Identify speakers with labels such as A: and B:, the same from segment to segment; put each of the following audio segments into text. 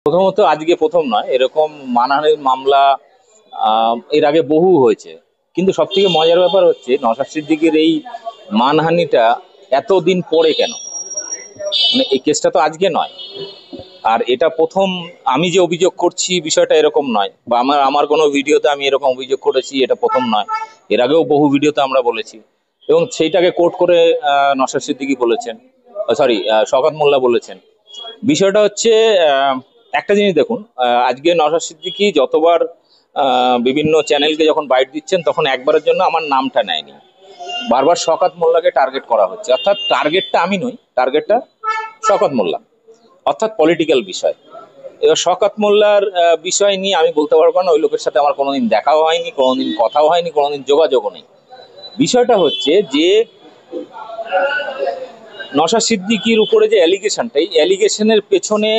A: প্রথমত আজকে প্রথম নয়, এরকম মানহানির মামলা এর আগে বহু হয়েছে। কিন্তু সব থেকে মজার ব্যাপার হচ্ছে নওশাদ সিদ্দিকীর এই মানহানিটা এতদিন পরে কেন? মানে এই কেসটা তো আজকে নয়, আর এটা প্রথম। আমি যে অভিযোগ করছি বিষয়টা এরকম নয়, বা আমার আমার কোনো ভিডিওতে আমি এরকম অভিযোগ করেছি এটা প্রথম নয়। এর আগেও বহু ভিডিওতে আমরা বলেছি, এবং সেইটাকে কোট করে নওশাদ সিদ্দিকী বলেছেন, সরি শওকত মোল্লা বলেছেন। বিষয়টা হচ্ছে একটা জিনিস দেখুন, আজকে নওশাদ সিদ্দিকী যতবার বিভিন্ন চ্যানেলকে যখন বাইট দিচ্ছেন তখন একবারের জন্য আমার নামটা নেয়নি। বারবার শওকত মোল্লাকে টার্গেট করা হচ্ছে, অর্থাৎ টার্গেটটা আমি নই, টার্গেটটা শওকত মোল্লা, অর্থাৎ পলিটিক্যাল বিষয়। এবার শওকত মোল্লার বিষয় নিয়ে আমি বলতে পারবো না, ওই লোকের সাথে আমার কোনোদিন দেখাও হয়নি, কোনোদিন কথাও হয়নি, কোনোদিন যোগাযোগও নেই। বিষয়টা হচ্ছে যে নওশাদ সিদ্দিকীর উপরে যে অ্যালিগেশনটা, এই অ্যালিগেশনের পেছনে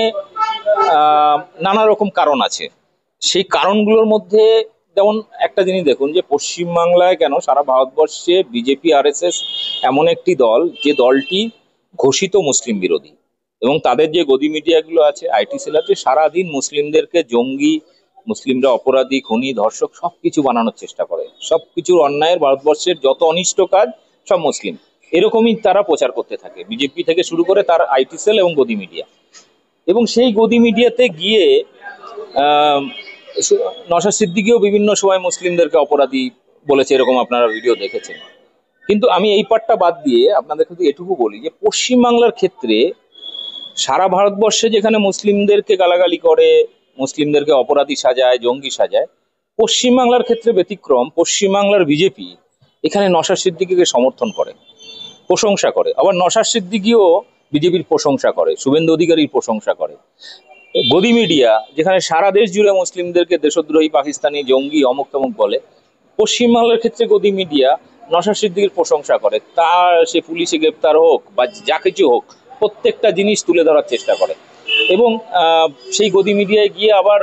A: নানা রকম কারণ আছে। সেই কারণগুলোর মধ্যে যেমন একটা জিনিস দেখুন, যে পশ্চিমবাংলায় কেন সারা ভারতবর্ষে বিজেপি আরএসএস এমন একটি দল, যে দলটি ঘোষিত মুসলিম বিরোধী, এবং তাদের যে গদি মিডিয়াগুলো আছে, আইটি সেল আছে, সারাদিন মুসলিমদেরকে জঙ্গি, মুসলিমরা অপরাধী, খুনি, ধর্ষক সবকিছু বানানোর চেষ্টা করে। সবকিছুর অন্যায়ের, ভারতবর্ষের যত অনিষ্ট কাজ সব মুসলিম, এরকমই তারা প্রচার করতে থাকে, বিজেপি থেকে শুরু করে তার আইটি সেল এবং গদি মিডিয়া। এবং সেই গদি মিডিয়াতে গিয়ে নওশাদ সিদ্দিকীও বিভিন্ন সময় মুসলিমদেরকে অপরাধী বলেছে, এরকম আপনারা ভিডিও দেখেছেন। কিন্তু আমি এই পার্টটা বাদ দিয়ে আপনাদের শুধু এটুকু বলি, যে পশ্চিমবাংলার ক্ষেত্রে সারা ভারতবর্ষে যেখানে মুসলিমদেরকে গালাগালি করে, মুসলিমদেরকে অপরাধী সাজায়, জঙ্গি সাজায়, পশ্চিমবাংলার ক্ষেত্রে ব্যতিক্রম। পশ্চিমবাংলার বিজেপি এখানে নওশাদ সিদ্দিকীকে সমর্থন করে, প্রশংসা করে। আবার নওশাদ সিদ্দিকীও বিজেপির প্রশংসা করে, শুভেন্দু অধিকারীর প্রশংসা করে। গদি মিডিয়া যেখানে সারা দেশ জুড়ে মুসলিমদেরকে দেশদ্রোহী, পাকিস্তানি, জঙ্গি, অমুক তমুক বলে, পশ্চিমবাংলার ক্ষেত্রে গদি মিডিয়া নওশাদ সিদ্দিকীর প্রশংসা করে। তার সে পুলিশে গ্রেপ্তার হোক বা যা কিছু হোক, প্রত্যেকটা জিনিস তুলে ধরার চেষ্টা করে। এবং সেই গদি মিডিয়ায় গিয়ে আবার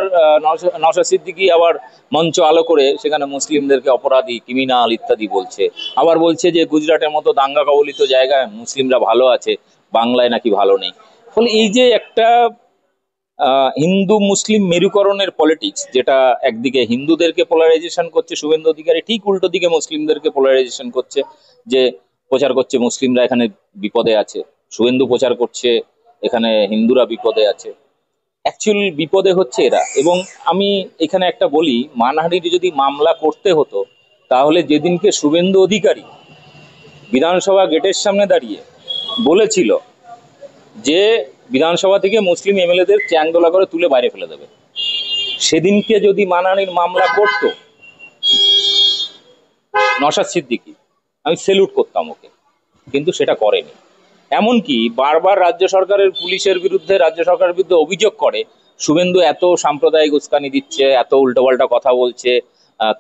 A: নওশাদ সিদ্দিকী আবার মঞ্চ আলো করে সেখানে মুসলিমদেরকে অপরাধী, ক্রিমিনাল ইত্যাদি বলছে। আবার বলছে যে গুজরাটের মতো দাঙ্গা কবলিত জায়গায় মুসলিমরা ভালো আছে, বাংলায় নাকি ভালো নেই। ফলে এই যে একটা হিন্দু মুসলিম মেরুকরণের পলিটিক্স, যেটা একদিকে হিন্দুদেরকে পোলারাইজেশন করছে শুভেন্দু অধিকারী, ঠিক উল্টো দিকে মুসলিমদেরকে পোলারাইজেশন করছে, যে প্রচার করছে মুসলিমরা এখানে বিপদে আছে, শুভেন্দু প্রচার করছে এখানে হিন্দুরা বিপদে আছে। অ্যাকচুয়াল বিপদে হচ্ছে এরা। এবং আমি এখানে একটা বলি, মানহানির যদি মামলা করতে হতো, তাহলে যেদিনকে শুভেন্দু অধিকারী বিধানসভা গেটের সামনে দাঁড়িয়ে বলেছিল যে বিধানসভা থেকে মুসলিম এমএলএদের চ্যাংদোলা করে তুলে বাইরে ফেলে দেবে, সেদিনকে যদি মানহানির মামলা করত নওশাদ সিদ্দিকী, আমি সেলুট করতাম ওকে। কিন্তু সেটা করেনি। এমনকি বারবার রাজ্য সরকারের পুলিশের বিরুদ্ধে, রাজ্য সরকারের বিরুদ্ধে অভিযোগ করে শুভেন্দু এত সাম্প্রদায়িক উস্কানি দিচ্ছে, এত উল্টোপাল্টা কথা বলছে,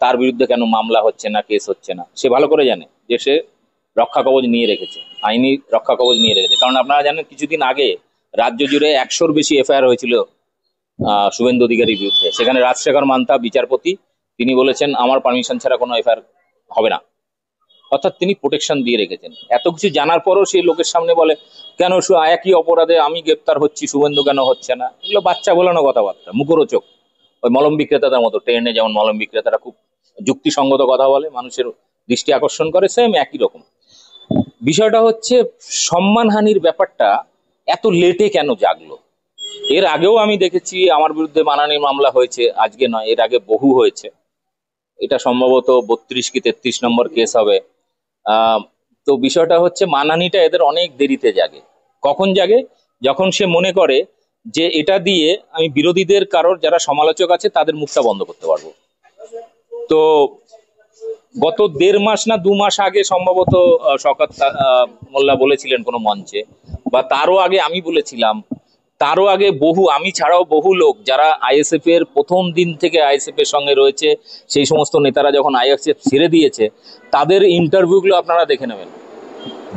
A: তার বিরুদ্ধে কেন মামলা হচ্ছে না, কেস হচ্ছে না। সে ভালো করে জানে যে সে রক্ষা কবচ নিয়ে রেখেছে, আইনি রক্ষা কবচ নিয়ে রেখেছে। কারণ আপনারা জানেন, কিছুদিন আগে রাজ্য জুড়ে 100-র বেশি এফআইআর হয়েছিল শুভেন্দু অধিকারীর বিরুদ্ধে। সেখানে রাজশেখর মান্থা বিচারপতি, তিনি বলেছেন আমার পারমিশন ছাড়া কোনো এফআইআর হবে না। অর্থাৎ তিনি প্রোটেকশন দিয়ে রেখেছেন। এত কিছু জানার পরও সেই লোকের সামনে বলে কেন একই অপরাধে আমি গ্রেপ্তার হচ্ছি, শুভেন্দু কেন হচ্ছে না। এগুলো বাচ্চা বলানো কথাবার্তা, মুখরোচক। ওই মলম বিক্রেতাদের মতো, ট্রেনে যেমন মলম বিক্রেতারা খুব যুক্তিসঙ্গত কথা বলে, মানুষের দৃষ্টি আকর্ষণ করে, সেম একই রকম। বিষয়টা হচ্ছে সম্মানহানির ব্যাপারটা এত লেটে কেন জাগলো? এর আগেও আমি দেখেছি আমার বিরুদ্ধে মানহানির মামলা হয়েছে, আজকে নয়, এর আগে বহু হয়েছে। এটা সম্ভবত 32 কি 33 নম্বর কেস হবে। তো বিষয়টা হচ্ছে মানহানিটা এদের অনেক দেরিতে জাগে। কখন জাগে? যখন সে মনে করে যে এটা দিয়ে আমি বিরোধীদের, কারোর যারা সমালোচক আছে তাদের মুখটা বন্ধ করতে পারবো। তো গত 1.5 মাস না 2 মাস আগে সম্ভবত শওকত মোল্লা বলেছিলেন কোনো মঞ্চে, বা তারও আগে আমি বলেছিলাম, তারও আগে বহু, আমি ছাড়াও বহু লোক যারা আইএসএফ এর প্রথম দিন থেকে আইএসএফ এর সঙ্গে রয়েছে, সেই সমস্ত নেতারা যখন আইএসএফ ছেড়ে দিয়েছে তাদের ইন্টারভিউগুলো আপনারা দেখে নেবেন।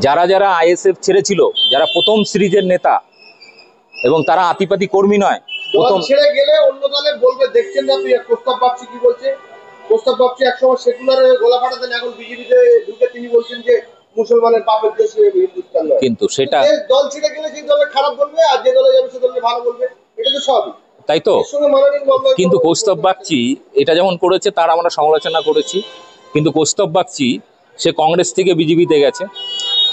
A: যারা যারা আইএসএফ ছেড়েছিল, যারা প্রথম সিরিজের নেতা, এবং তারা আতিপাতি কর্মী নয়,
B: প্রথম ছেড়ে গেলে অন্য দলে বলবে দেখছেন না, তুই প্রস্তাব পাচ্ছি কি বলছে, প্রস্তাব পাচ্ছি একসময় সেকুলারে গোলা ফাটাতেন, এখন বিজেপিতে ঢুকে তিনি বলছেন যে মুসলমানের পাপের দেশে হিন্দুস্তান নয়।
A: কিন্তু সেটা
B: দল ছেড়ে গেলে সেই দলে খারাপ বলবে, আর যে দলে যাবে সে দলে ভালো বলবে, এটা তো স্বাভাবিক।
A: তাই তো। কিন্তু কৌস্তব বাগচি এটা যেমন করেছে তার আমরা সমালোচনা করেছি, কিন্তু কৌস্তব বাগচি সে কংগ্রেস থেকে বিজেপিতে গেছে।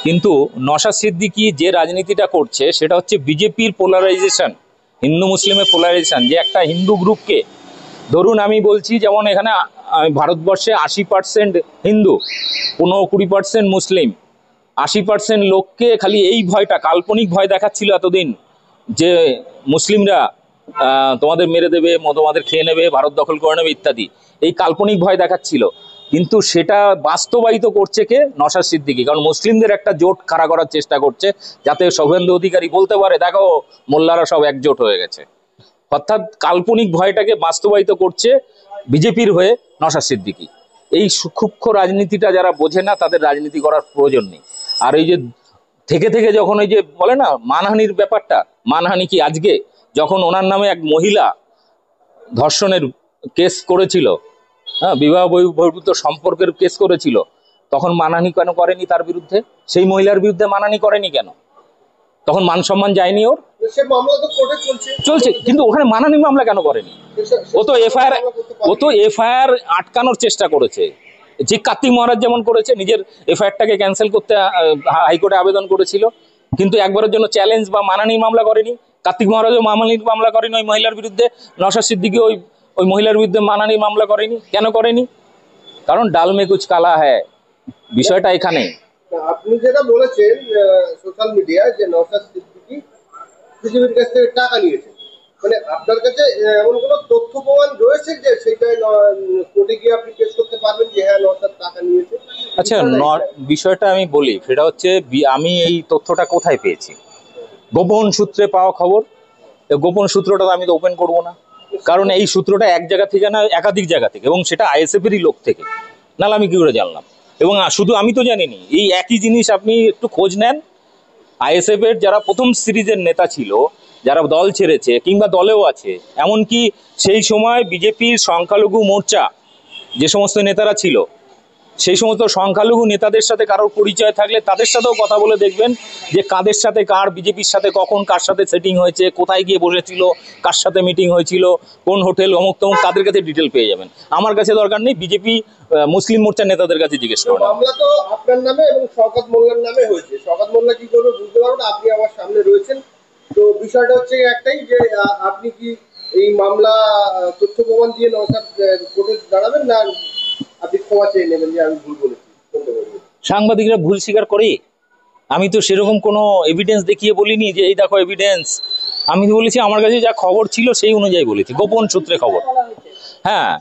A: কিন্তু নওশাদ সিদ্দিকী যে রাজনীতিটা করছে সেটা হচ্ছে বিজেপির পোলারাইজেশন, হিন্দু মুসলিমের পোলারাইজেশন। যে একটা হিন্দু গ্রুপকে, ধরুন আমি বলছি যেমন এখানে ভারতবর্ষে 80% হিন্দু, 15-20% মুসলিম, 80% লোককে খালি এই ভয়টা, কাল্পনিক ভয় দেখাচ্ছিল এতদিন যে মুসলিমরা তোমাদের মেরে দেবে, তোমাদের খেয়ে নেবে, ভারত দখল করে নেবে ইত্যাদি, এই কাল্পনিক ভয় দেখাচ্ছিল। কিন্তু সেটা বাস্তবায়িত করছে কে? নওশাদ সিদ্দিকী। কারণ মুসলিমদের একটা জোট খাড়া করার চেষ্টা করছে, যাতে শুভেন্দু অধিকারী বলতে পারে দেখো মোল্লারা সব একজোট হয়ে গেছে। অর্থাৎ কাল্পনিক ভয়টাকে বাস্তবায়িত করছে বিজেপির হয়ে নওশাদ সিদ্দিকী। এই সূক্ষ্ম রাজনীতিটা যারা বোঝে না তাদের রাজনীতি করার প্রয়োজন নেই। আর এই যে থেকে থেকে যখন ওই যে বলে না মানহানির ব্যাপারটা, মানহানি কি আজকে যখন ওনার নামে এক মহিলা ধর্ষণের কেস করেছিল, হ্যাঁ, বিবাহ বহির্ভূত সম্পর্কের কেস করেছিল, তখন মানহানি কেন করেনি তার বিরুদ্ধে? সেই মহিলার বিরুদ্ধে মানহানি করেনি কেন? তখন মান সম্মান যায়নি ওর? চলছে, কিন্তু ওখানে মানহানি মামলা কেন করেনি? ও তো এফআইআর আটকানোর চেষ্টা করেছে, যে কার্তিক মহারাজ যেমন করেছে, নিজের এফআইআরটাকে ক্যান্সেল করতে হাইকোর্টে আবেদন করেছিল, কিন্তু একবারের জন্য চ্যালেঞ্জ বা মানহানি মামলা করেনি। কার্তিক মহারাজও মানহানি মামলা করেনি ওই মহিলার বিরুদ্ধে, নওশাদ সিদ্দিকী ওই মহিলার বিরুদ্ধে মানহানি মামলা করেনি। কেন করেনি? কারণ ডাল মে কুছ কালা হ্যায়, বিষয়টা এখানে।
B: আপনি যেটা বলেছেন সোশ্যাল মিডিয়ায় যে নওশাদ সিদ্দিকী বিজেপির কাছ থেকে টাকা নিয়েছে, মানে আপনার কাছে এমন কোনো তথ্য প্রমাণ রয়েছে যে সেটা কোর্টে গিয়ে আপনি পেশ করতে পারবেন যে হ্যাঁ নওশাদ টাকা নিয়েছে?
A: আচ্ছা, বিষয়টা আমি বলি, সেটা হচ্ছে আমি এই তথ্যটা কোথায় পেয়েছি? গোপন সূত্রে পাওয়া খবর। গোপন সূত্রটা আমি তো ওপেন করবো না, কারণ এই সূত্রটা এক জায়গা থেকে না, একাধিক জায়গা থেকে, এবং সেটা আইএসএফেরই লোক থেকে, নাহলে আমি কি করে জানলাম? এবং শুধু আমি তো জানিনি, এই একই জিনিস আপনি একটু খোঁজ নেন, আইএসএফ এর যারা প্রথম সিরিজের নেতা ছিল, যারা দল ছেড়েছে কিংবা দলেও আছে, এমনকি সেই সময় বিজেপির সংখ্যালঘু মোর্চা যে সমস্ত নেতারা ছিল, সেই সমস্ত সংখ্যালঘু নেতাদের সাথে কারোর পরিচয় থাকলে তাদের সাথেও কথা বলে দেখবেন যে কাদের সাথে কার, বিজেপির সাথে কখন কার সাথে সেটিং হয়েছে, কোথায় গিয়ে বসেছিল, কার সাথে মিটিং হয়েছিল, কোন হোটেল, অমুক তমুক, তাদের কাছে ডিটেল পেয়ে যাবেন। আমার কাছে দরকার নেই, বিজেপি মুসলিম মোর্চার নেতাদের কাছে জিজ্ঞেস করুন।
B: মামলা তো আপনার নামে এবং শওকত মোল্লার নামে হয়েছে। শওকত মোল্লা কি করবে বুঝতে পারবেন, আপনি আমার সামনে রয়েছেন। তো বিষয়টা হচ্ছে একটাই যে আপনি কি এই মামলা তথ্য প্রমাণ দিয়ে নওশাদ কোর্টে দাঁড়াবেন, না আপনি ক্ষমা চেয়ে নেবেন যে আমি ভুল বলেছি?
A: সাংবাদিকরা ভুল স্বীকার করে। আমি তো সেরকম কোনো এভিডেন্স দেখিয়ে বলিনি যে এই দেখো এভিডেন্স। আমি বলেছি আমার কাছে যা খবর ছিল সেই অনুযায়ী বলেছি, গোপন সূত্রে খবর। হ্যাঁ,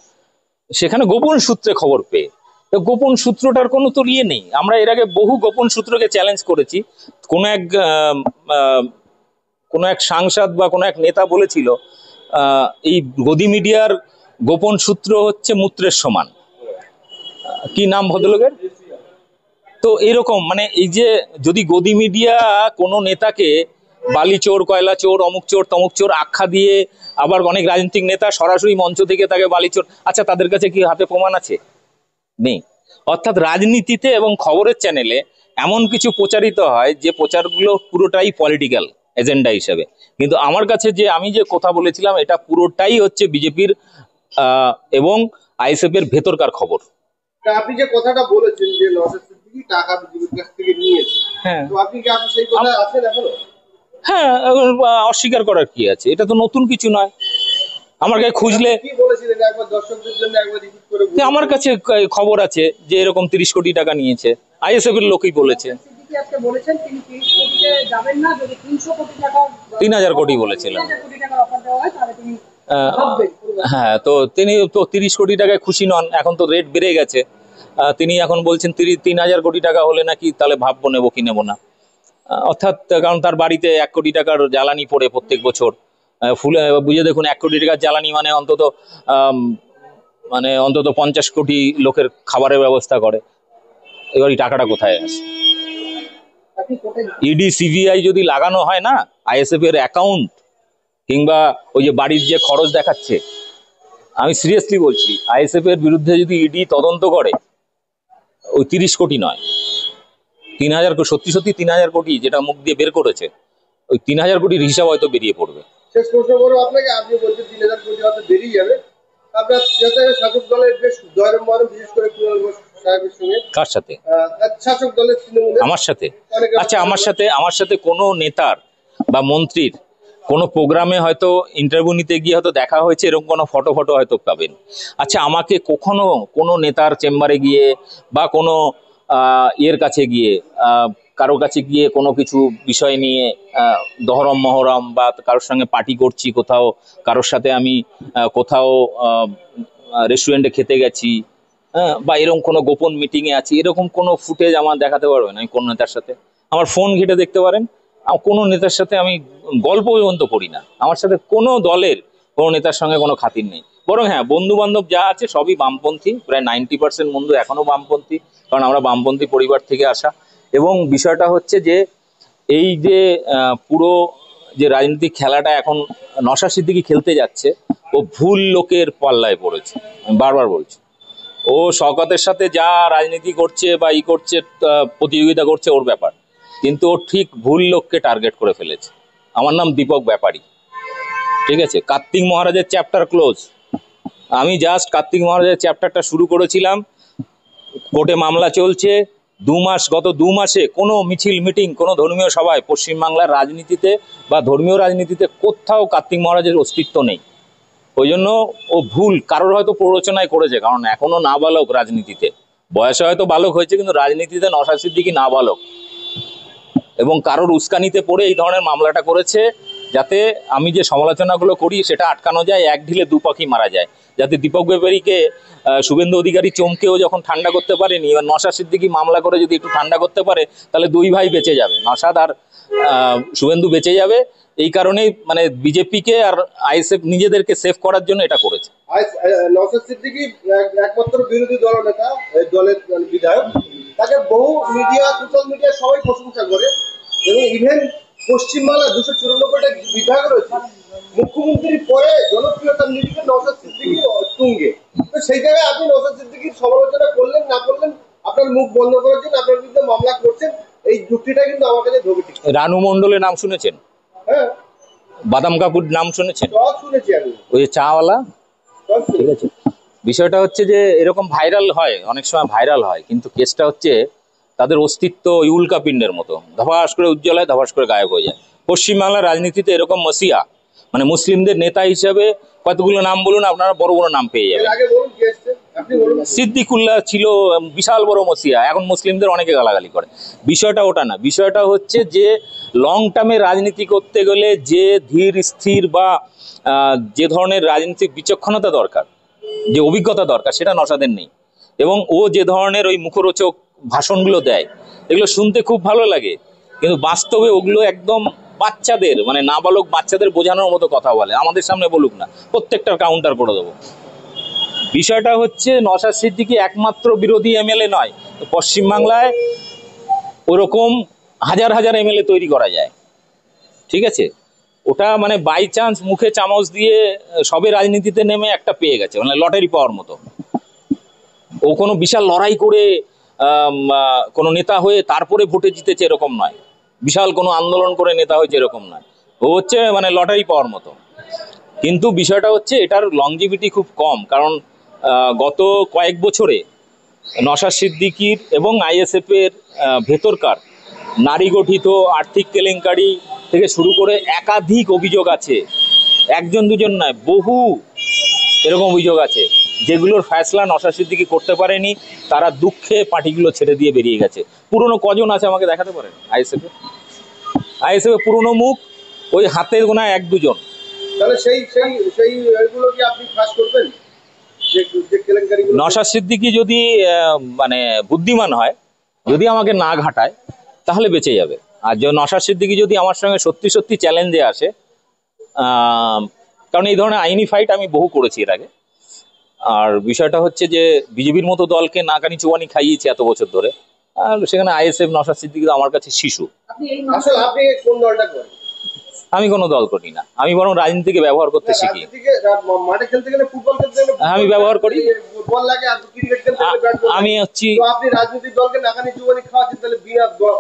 A: সেখানে গোপন সূত্রে খবর পেয়ে, তো গোপন সূত্রটার কোনো তো ইয়ে নেই। আমরা এর আগে বহু গোপন সূত্রকে চ্যালেঞ্জ করেছি। কোনো এক সাংসদ বা কোনো এক নেতা বলেছিল এই গদি মিডিয়ার গোপন সূত্র হচ্ছে মূত্রের সমান। কি নাম ভদ্রলোকের? তো এরকম মানে এই যে যদি গদি মিডিয়া কোনো নেতাকে বালি চোর, কয়লা চোর, অমুক চোর, তমুক চোর আখ্যা দিয়ে, আবার অনেক রাজনৈতিক নেতা সরাসরি মঞ্চ থেকে তাকে বালি চোর, আচ্ছা তাদের কাছে কি হাতে প্রমাণ আছে? নেই। অর্থাৎ রাজনীতিতে এবং খবরের চ্যানেলে এমন কিছু প্রচারিত হয় যে প্রচারগুলো পুরোটাই পলিটিক্যাল এজেন্ডা হিসেবে, কিন্তু আমার কাছে যে আমি যে কথা বলেছিলাম এটা পুরোটাই হচ্ছে বিজেপির এবং আইএসএফ এর ভেতরকার খবর।
B: আপনি যে কথাটা বলেছেন যে নওশাদ সিদ্দিকী টাকা বিজেপির কাছ থেকে নিয়েছে, হ্যাঁ, তো আপনি কি সেই কথায় আছেন এখনো?
A: হ্যাঁ, অস্বীকার করার কি আছে? এটা তো নতুন কিছু নয়। আমার কাছে খুঁজলে
B: কি বলেছিলেন একবার দর্শকদের জন্য একবার রিপিট করে বলুন।
A: আমার কাছে খবর আছে যে এরকম 30 কোটি টাকা নিয়েছে, আইএসএফ এর লোকই বলেছে।
C: আজকে বলেছেন তিনি 30 কোটিতে যাবেন না, যদি 300 কোটি টাকা
A: 3000 কোটি বলেছিলেন।
C: 3000 কোটি টাকার অফার দেওয়া হয় তাহলে তিনি
A: হ্যাঁ, তো তিনি তো 30 কোটি টাকায় খুশি নন, এখন তো রেট বেড়ে গেছে। তিনি এখন বলছেন 3000 কোটি টাকা হলে নাকি তাহলে ভাববো নেবো কি নেবো না। অর্থাৎ কারণ তার বাড়িতে 1 কোটি টাকার জ্বালানি পড়ে প্রত্যেক বছর। ফুলে বুঝে দেখুন 1 কোটি টাকার জ্বালানি মানে অন্তত 50 কোটি লোকের খাবারের ব্যবস্থা করে। এবার এই টাকাটা কোথায় আসে? ইডি সিবিআই যদি লাগানো হয় না, আইএসএফ এর অ্যাকাউন্ট কিংবা ওই যে বাড়ির যে খরচ দেখাচ্ছে, আমি সিরিয়াসলি বলছি, আইএসএফ এর বিরুদ্ধে যদি ইডি তদন্ত করে, ওই 30 কোটি নয়, 3000 সত্যি 3000 কোটি যেটা মুখ দিয়ে বের করেছে, ওই 3000 কোটির হিসাব হয়তো বেরিয়ে পড়বে।
B: শেষ প্রশ্ন করবো আপনাকে, আপনি বলছেন 3000 কোটি হয়তো বেরিয়ে যাবে, আপনার যাতে শাসক দলের বেশ দয়রম মরম, বিশেষ করে কুণাল ঘোষ সাহেবের সঙ্গে।
A: কার সাথে?
B: শাসক দলের তৃণমূলের।
A: আমার সাথে? আচ্ছা, আমার সাথে কোনো নেতার বা মন্ত্রীর কোনো প্রোগ্রামে হয়তো ইন্টারভিউ নিতে গিয়ে হয়তো দেখা হয়েছে, এরকম কোনো ফটো হয়তো পাবেন। আচ্ছা, আমাকে কখনো কোনো নেতার চেম্বারে গিয়ে বা কোনো ইয়ের কাছে গিয়ে কারো কাছে গিয়ে কোনো কিছু বিষয় নিয়ে দহরম মহরম বা কারোর সঙ্গে পার্টি করছি কোথাও, কারোর সাথে আমি কোথাও রেস্টুরেন্টে খেতে গেছি, হ্যাঁ, বা এরকম কোনো গোপন মিটিংয়ে আছি, এরকম কোনো ফুটেজ আমার দেখাতে পারবেন আমি কোনো নেতার সাথে? আমার ফোন ঘেটে দেখতে পারেন, কোনো নেতার সাথে আমি গল্প পর্যন্ত করি না। আমার সাথে কোনো দলের কোনো নেতার সঙ্গে কোনো খাতির নেই। বরং হ্যাঁ, বন্ধু বান্ধব যা আছে সবই বামপন্থী, প্রায় 90% বন্ধু এখনো বামপন্থী, কারণ আমরা বামপন্থী পরিবার থেকে আসা। এবং বিষয়টা হচ্ছে যে এই যে পুরো যে রাজনৈতিক খেলাটা এখন নওশাদ সিদ্দিকী খেলতে যাচ্ছে, ও ভুল লোকের পাল্লায় পড়েছে, আমি বারবার বলছি। ও শওকতের সাথে যা রাজনীতি করছে বা করছে, প্রতিযোগিতা করছে, ওর ব্যাপার, কিন্তু ও ঠিক ভুল লোককে টার্গেট করে ফেলেছে। আমার নাম দীপক ব্যাপারী, ঠিক আছে? কার্তিক মহারাজের চ্যাপ্টার ক্লোজ। আমি জাস্ট কার্তিক মহারাজের চ্যাপ্টারটা শুরু করেছিলাম, কোর্টে মামলা চলছে 2 মাস। গত 2 মাসে কোনো মিছিল মিটিং, কোনো ধর্মীয় সভায় পশ্চিমবাংলার রাজনীতিতে বা ধর্মীয় রাজনীতিতে কোথাও কার্তিক মহারাজের অস্তিত্ব নেই। ওই জন্য ও ভুল কারোর হয়তো প্ররোচনায় করেছে, কারণ এখনো নাবালক রাজনীতিতে, বয়সে হয়তো বালক হয়েছে, কিন্তু রাজনীতিতে নওশাদ সিদ্দিকী নাবালক, এবং কারোর উস্কানিতে পড়ে এই ধরনের মামলাটা করেছে, যাতে আমি যে সমালোচনাগুলো করি সেটা আটকানো যায়, এক ঢিলে 2 পাখি মারা যায়। যাতে দীপক ব্যাপারীকে শুভেন্দু অধিকারী চমকেও যখন ঠান্ডা করতে পারেনি, এবার নওশাদ সিদ্দিকী মামলা করে যদি একটু ঠান্ডা করতে পারে, তাহলে 2 ভাই বেঁচে যাবে, নওশাদ আর শুভেন্দু বেঁচে যাবে। এই কারণেই মানে বিজেপিকে আর আইএসএফ নিজেদেরকে সেভ করার জন্য এটা করেছে।
B: নওশাদ সিদ্দিকী একমাত্র বিরোধী দলনেতা, দলের বিধায়ক, তাকে বহু মিডিয়া, সোশ্যাল মিডিয়া সবাই প্রশংসা করে, এবং ইভেন পশ্চিমবাংলা 294টা বিধায়ক রয়েছে, মুখ্যমন্ত্রীর পরে জনপ্রিয়তার নিরিখে নওশাদ সিদ্দিকী তুঙ্গে। তো সেই জায়গায় আপনি নওশাদ সিদ্দিকীর সমালোচনা করলেন না করলেন, আপনার মুখ বন্ধ করেছেন, আপনার বিরুদ্ধে মামলা করছেন, এই যুক্তিটা কিন্তু আমার কাছে ধোকে ঠিক।
A: রানু মণ্ডলের নাম শুনেছেন?
B: হ্যাঁ।
A: বাদাম কাকুর নাম শুনেছেন?
B: সব শুনেছি আমি।
A: ওই চাওয়ালা, ঠিক আছে? বিষয়টা হচ্ছে যে এরকম ভাইরাল হয়, অনেক সময় ভাইরাল হয়, কিন্তু কেসটা হচ্ছে তাদের অস্তিত্ব ওই উল্কাপিণ্ডের মতো, ধপাস করে উজ্জ্বল হয়, ধপাস করে গায়েব হয়ে যায়। পশ্চিমবাংলার রাজনীতিতে এরকম মসিয়া, মানে মুসলিমদের নেতা হিসেবে কতগুলো নাম বলুন, আপনারা বড় বড় নাম পেয়ে যাবেন। সিদ্দিকুল্লাহ ছিল বিশাল বড় মসিয়া, এখন মুসলিমদের অনেকে গালাগালি করে। বিষয়টা ওটা না, বিষয়টা হচ্ছে যে লং টার্মে রাজনীতি করতে গেলে যে ধীর স্থির বা যে ধরনের রাজনৈতিক বিচক্ষণতা দরকার, যে অভিজ্ঞতা দরকার, সেটা নওশাদের নেই। এবং ও যে ধরনের ওই মুখরোচক ভাষণগুলো দেয়, এগুলো শুনতে খুব ভালো লাগে, কিন্তু বাস্তবে ওগুলো একদম বাচ্চাদের, মানে নাবালক বাচ্চাদের বোঝানোর মতো কথা বলে। আমাদের সামনে বলুক না, প্রত্যেকটার কাউন্টার করে দেবো। বিষয়টা হচ্ছে নওশাদ সিদ্দিকী একমাত্র বিরোধী এমএলএ নয়, পশ্চিমবাংলায় ওরকম হাজার হাজার এমএলএ তৈরি করা যায়, ঠিক আছে? ওটা মানে বাই চান্স মুখে চামচ দিয়ে সবে রাজনীতিতে নেমে একটা পেয়ে গেছে, মানে লটারি পাওয়ার মতো। ও কোনো বিশাল লড়াই করে কোনো নেতা হয়ে তারপরে ভোটে জিতেছে এরকম নয়, বিশাল কোনো আন্দোলন করে নেতা হয়েছে এরকম নয়। ও হচ্ছে মানে লটারি পাওয়ার মতো। কিন্তু বিষয়টা হচ্ছে এটার লংজিভিটি খুব কম, কারণ গত কয়েক বছরে নওশাদ সিদ্দিকীর এবং আইএসএফ এর ভেতরকার নারী গঠিত আর্থিক কেলেঙ্কারি থেকে শুরু করে একাধিক অভিযোগ আছে, একজন দুজন নয়, বহু এরকম অভিযোগ আছে, যেগুলোর ফয়সলা নওশাদ সিদ্দিকী করতে পারেনি। তারা দুঃখে পার্টিগুলো ছেড়ে দিয়ে বেরিয়ে গেছে। পুরনো কজন আছে আমাকে দেখাতে পারেন আইএসএফ এর পুরনো মুখ? ওই হাতের গোনায় 1-2 জন।
B: তাহলে সেই সেই সেই এগুলো কি আপনি ফাঁস করবেন?
A: নওশাদ সিদ্দিকী যদি মানে বুদ্ধিমান হয়, যদি আমাকে না ঘাটায়, তাহলে বেঁচে যাবে। আর যে নওশাদ সিদ্দিকী যদি আমার সঙ্গে সত্যি সত্যি চ্যালেঞ্জে আসে, কারণ এই ধরনের আইনি ফাইট আমি বহু করেছি এর আগে। আর বিষয়টা হচ্ছে যে বিজেপির মতো দলকে নাকানি চুবানি খাইয়েছে এত বছর ধরে, আর সেখানে আইএসএফ নওশাদ সিদ্দিকী আমার কাছে শিশু।
B: আপনি কোন দলটা করেন?
A: আমি কোনো দল করি না, আমি বরং রাজনীতিকে ব্যবহার করতে শিখি।
B: মাঠে খেলতে গেলে, ফুটবল খেলতে গেলে
A: আমি ব্যবহার করি,
B: বল লাগে, আর ক্রিকেট খেলতে গেলে ব্যাট বল।
A: আমি হচ্ছি,
B: আপনি রাজনৈতিক দলকে নাকানি চুবানি খাওয়াচ্ছেন, তাহলে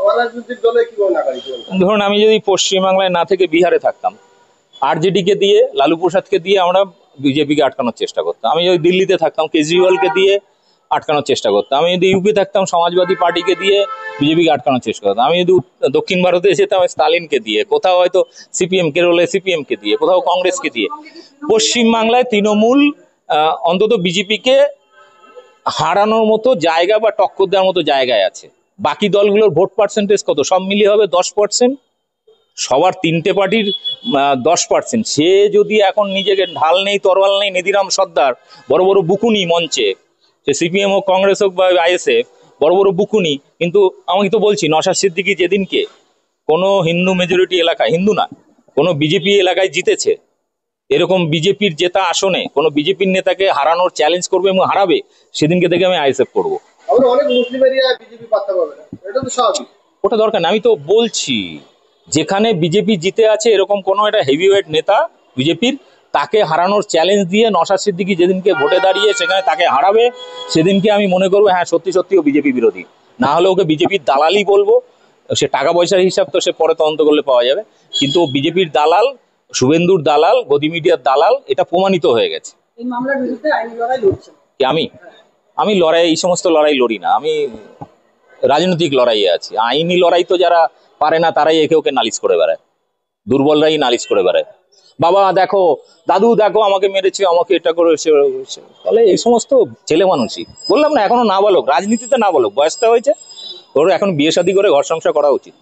B: অরাজনৈতিক দলে কিভাবে নাকানি চুবানি?
A: ধরুন আমি যদি পশ্চিমবাংলায় না থেকে বিহারে থাকতাম, আরজেডি কে দিয়ে, লালু প্রসাদকে দিয়ে আমরা বিজেপিকে আটকানোর চেষ্টা করতাম। আমি যদি দিল্লিতে থাকতাম কেজরিওয়ালকে দিয়ে আটকানোর চেষ্টা করতাম। আমি যদি ইউপি থাকতাম সমাজবাদী পার্টিকে দিয়ে বিজেপিকে আটকানোর চেষ্টা করতাম। আমি যদি দক্ষিণ ভারতে যেতাম স্টালিনকে দিয়ে, কোথাও হয়তো সিপিএম, কেরলে সিপিএম কে দিয়ে, কোথাও কংগ্রেসকে দিয়ে। পশ্চিমবাংলায় তৃণমূল অন্তত বিজেপিকে হারানোর মতো জায়গা বা টক্কর দেওয়ার মতো জায়গায় আছে। বাকি দলগুলোর ভোট পার্সেন্টেজ কত? সব মিলিয়ে হবে 10%। সবার তিনটে পার্টির 10%। সে যদি এখন নিজেকে ঢাল নেই, তরোয়াল নেই, নিধিরাম সর্দার বড় বড় বুকুনি মঞ্চে, সে সিপিএম হোক, কংগ্রেস হোক বা আইএসএফ, বড় বড় বুকুনি। কিন্তু আমি তো বলছি, নওশাদ সিদ্দিকী যেদিনকে কোনো হিন্দু মেজরিটি এলাকায়, হিন্দু না, কোনো বিজেপি এলাকায় জিতেছে, এরকম বিজেপির জেতা আসনে কোনো বিজেপির নেতাকে হারানোর চ্যালেঞ্জ করবে এবং হারাবে, সেদিনকে থেকে আমি আইএসএফ করবো।
B: আমরা অনেক মুসলিম এরিয়ায় বিজেপি পাত্তা পাবে না, এটা তো স্বাভাবিক।
A: ওটা দরকার না। আমি তো বলছি, যেখানে বিজেপি জিতে আছে এরকম কোনো একটা হেভিওয়েট নেতা বিজেপির, তাকে হারানোর চ্যালেঞ্জ দিয়ে নওশাদ সিদ্দিকী যেদিনকে ভোটে দাঁড়িয়ে সেখানে তাকে হারাবে, সেদিনকে আমি মনে করবো হ্যাঁ সত্যি সত্যি ও বিজেপি বিরোধী। না হলে ওকে বিজেপির দালালই বলবো। সে টাকা পয়সার হিসাব তো সে পরে তদন্ত করলে পাওয়া যাবে, কিন্তু ও বিজেপির দালাল, শুভেন্দুর দালাল, গদি মিডিয়ার দালাল, এটা প্রমাণিত হয়ে গেছে।
C: এই মামলার বিরুদ্ধে আইনি লড়াই লড়ছেন
A: কি আমি লড়াই, এই সমস্ত লড়াই লড়ি না। আমি রাজনৈতিক লড়াইয়ে আছি। আইনি লড়াই তো যারা পারে না তারাই একে ওকে নালিশ করে বেড়ায়, দুর্বলরাই নালিশ করে বেড়ায়। বাবা দেখো, দাদু দেখো, আমাকে মেরেছে, আমাকে এটা করেছে। তাহলে এই সমস্ত ছেলে মানুষই, বললাম না, এখনো নাবালক, রাজনীতিতে নাবালক, বয়সটা হয়েছে ওর, এখন বিয়ে শাদী করে ঘর সংসার করা উচিত।